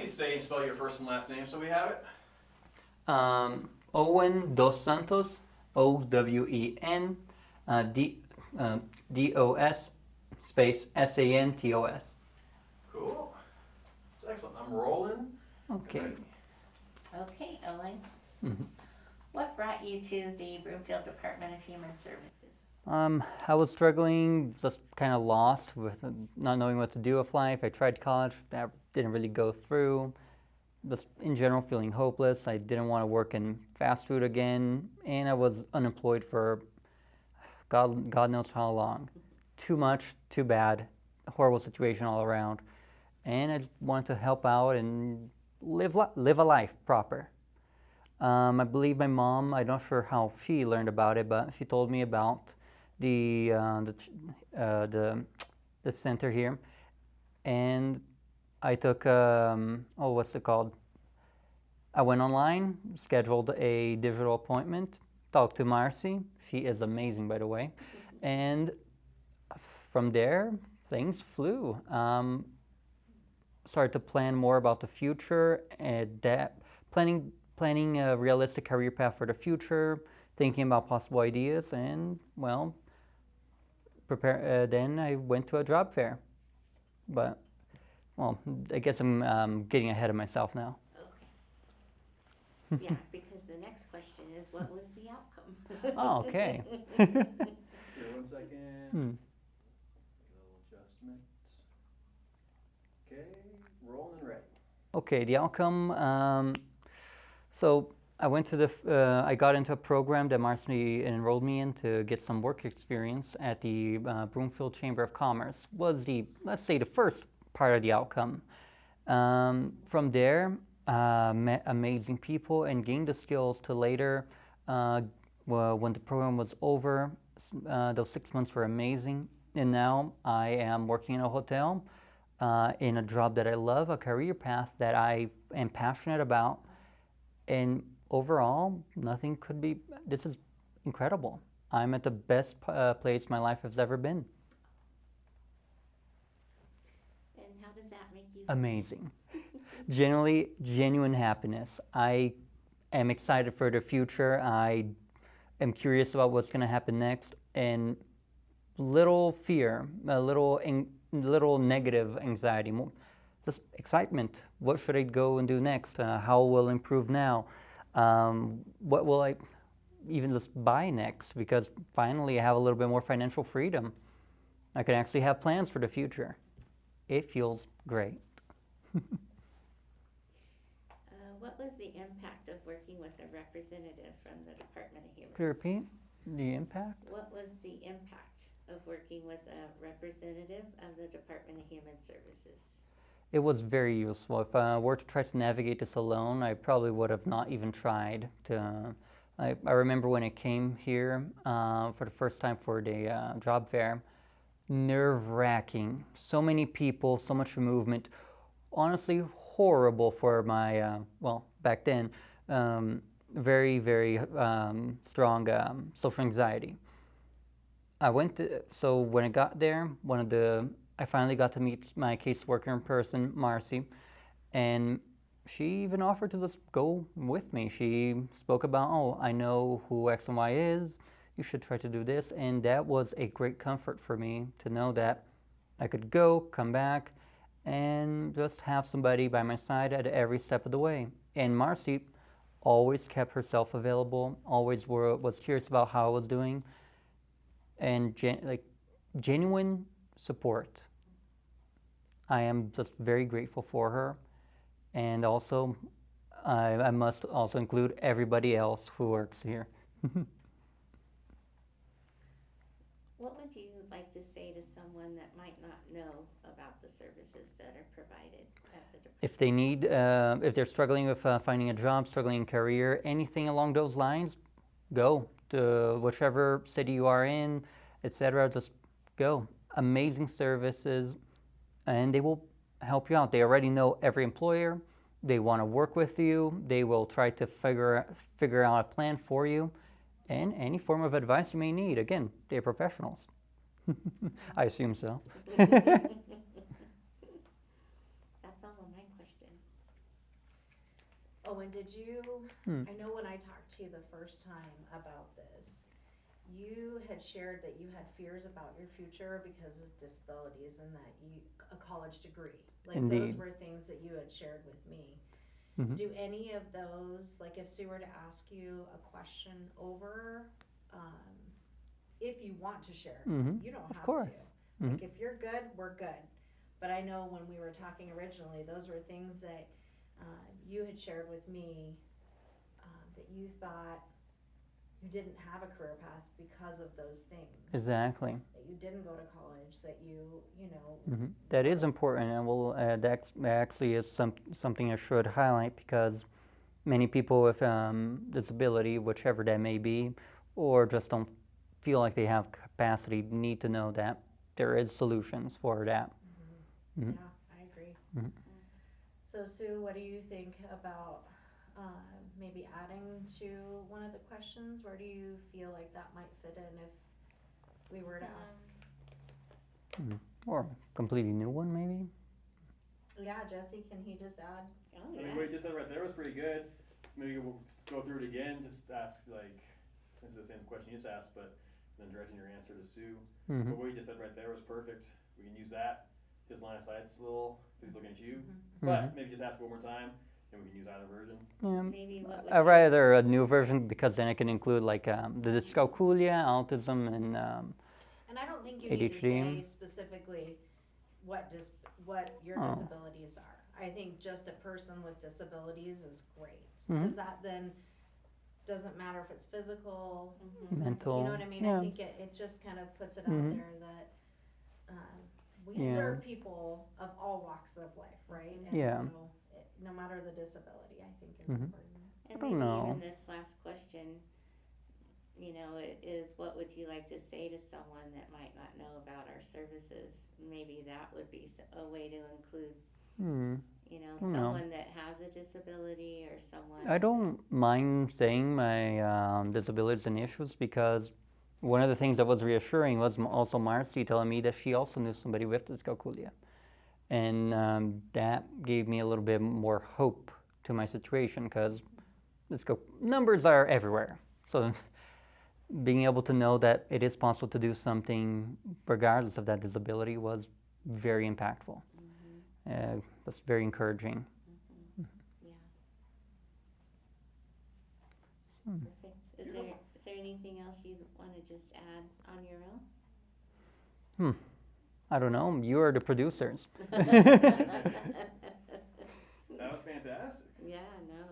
please say and spell your first and last name so we have it? Owen Dos Santos, Owen, D, DOS, space SANTOS. Cool. That's excellent. I'm rolling. Okay. Okay, Owen. Mhm. What brought you to the Broomfield Department of Human Services? I was struggling, just kind of lost with not knowing what to do with life. I tried college, that didn't really go through. Just in general feeling hopeless. I didn't want to work in fast food again, and I was unemployed for God knows how long. Too much, too bad, horrible situation all around. And I just wanted to help out and live a life proper. I believe my mom, I'm not sure how she learned about it, but she told me about the the center here, and I took what's it called? I went online, scheduled a digital appointment, talked to Marcy. She is amazing, by the way, and from there things flew. Started to plan more about the future and planning a realistic career path for the future, thinking about possible ideas, and well, prepare. Then I went to a job fair, but well, I guess I'm getting ahead of myself now. Okay. Yeah, because the next question is, what was the outcome? Oh, okay. Here, 1 second. Hmm. Little adjustment. Okay, rolling and ready. Okay, the outcome. So I went to I got into a program that Marcy enrolled me in to get some work experience at the Broomfield Chamber of Commerce. Was let's say, the first part of the outcome. From there, met amazing people and gained the skills to later, when the program was over, those 6 months were amazing. And now I am working in a hotel, in a job that I love, a career path that I am passionate about. And overall, nothing could be, this is incredible. I'm at the best place my life has ever been. And how does that make you? Amazing. Generally, genuine happiness. I am excited for the future. I am curious about what's going to happen next, and little fear, little negative anxiety, just excitement. What should I go and do next? How will I improve now? What will I even just buy next? Because finally I have a little bit more financial freedom. I can actually have plans for the future. It feels great. What was the impact of working with a representative from the Department of Human? Could you repeat the impact? What was the impact of working with a representative of the Department of Human Services? It was very useful. If I were to try to navigate this alone, I probably would have not even tried to. I remember when I came here for the first time for the job fair, nerve-wracking. So many people, so much movement. Honestly, horrible for my, back then, very, very strong social anxiety. So when I got there, I finally got to meet my caseworker in person, Marcy, and she even offered to just go with me. She spoke about, oh, I know who X and Y is, you should try to do this, and that was a great comfort for me to know that I could go, come back, and just have somebody by my side at every step of the way. And Marcy always kept herself available, always was curious about how I was doing, and genuine support. I am just very grateful for her, and also I must also include everybody else who works here. What would you like to say to someone that might not know about the services that are provided at the department? If they need, if they're struggling with finding a job, struggling in career, anything along those lines, go to whichever city you are in, etc. Just go. Amazing services, and they will help you out. They already know every employer. They want to work with you. They will try to figure out a plan for you, and any form of advice you may need. Again, they're professionals. I assume so. That's all of my questions. Owen, did you, Hmm. I know when I talked to you the first time about this, you had shared that you had fears about your future because of disabilities and that a college degree. Like those Indeed. were things that you had shared with me. Mhm. Do any of those, like if Sue were to ask you a question over, if you want to share, Mhm. you don't Of have course. to. Mhm. Like if you're good, we're good. But I know when we were talking originally, those were things that you had shared with me that you thought you didn't have a career path because of those things. Exactly. That you didn't go to college, that you know. That is important, and that actually is something I should highlight because many people with disability, whichever that may be, or just don't feel like they have capacity, need to know that there is solutions for that. Mhm. Yeah, I agree. Mhm. So Sue, what do you think about maybe adding to one of the questions? Where do you feel like that might fit in if we were to ask? Or a completely new one, maybe. Yeah, Jesse, can he just add? Oh, I yeah. mean, what you just said right there was pretty good. Maybe we'll just go through it again, just ask like, since it's the same question you just asked, but then directing your answer to Sue. Mhm. But what you just said right there was perfect. We can use that. His line of sight's a little, he's looking at you. But maybe just ask one more time, and we can use either version. Yeah. Maybe what would I'd you, rather a new version because then it can include like the dyscalculia, autism, and And I don't think you need to ADHD. say specifically what your Oh. disabilities are. I think just a person with disabilities is great Mhm. because that then doesn't matter if it's physical, Mental. you know what I mean? Yeah. I think it just kind of puts it out Mhm. there that we Yeah. serve people of all walks of life, right? And Yeah. so no matter the disability, I think is Mhm. important. and I don't maybe know. even this last question, it is what would you like to say to someone that might not know about our services? Maybe that would be a way to include, Hmm. don't know. someone that has a disability or someone. I don't mind saying my disabilities and issues because one of the things that was reassuring was also Marcy telling me that she also knew somebody with dyscalculia. And that gave me a little bit more hope to my situation because numbers are everywhere. So being able to know that it is possible to do something regardless of that disability was very impactful. That's very encouraging. Yeah. Perfect. Is there anything else you want to just add on your own? I don't know. You are the producers. That was fantastic. Yeah, no,